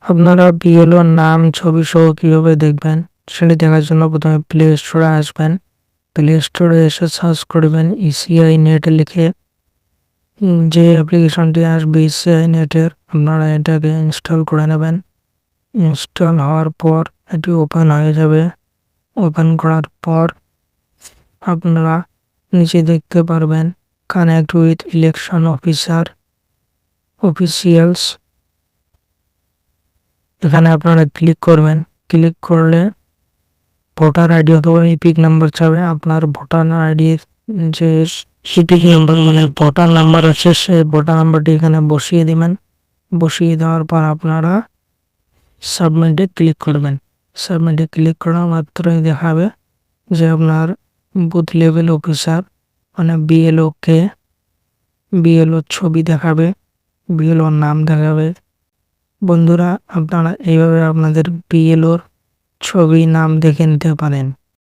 আপনারা বিএলওর নাম ছবি সহ কিভাবে দেখবেন সেটি দেখার জন্য প্রথমে প্লে স্টোরে আসবেন। প্লে স্টোরে এসে সার্চ করবেন ইসিআই নেট লিখে। যে অ্যাপ্লিকেশনটি আসবে ইসিআই নেটের, আপনারা এটাকে ইনস্টল করে নেবেন। ইনস্টল হওয়ার পর এটি ওপেন হয়ে যাবে। ওপেন করার পর আপনারা নিচে দেখতে পারবেন কানেক্ট উইথ ইলেকশন অফিসিয়ালস। এখানে আপনারা ক্লিক করবেন। ক্লিক করলে ভোটার আইডি অথবা ইপিক নাম্বার চাবে। আপনার ভোটার আইডির যে ইপিক নাম্বার মানে ভোটার নাম্বার আছে সেই ভোটার নাম্বারটি এখানে বসিয়ে দিবেন। বসিয়ে দেওয়ার পর আপনারা সাবমিটে ক্লিক করবেন। সাবমিটে ক্লিক করা মাত্রই দেখাবে যে আপনার বুথ লেভেল অফিসার মানে বিএলও ছবি দেখাবে, বিএলওর নাম দেখাবে। বন্ধুরা, আপনারা এইভাবে আপনাদের বিএলওর ছবি নাম দেখে নিতে পারেন।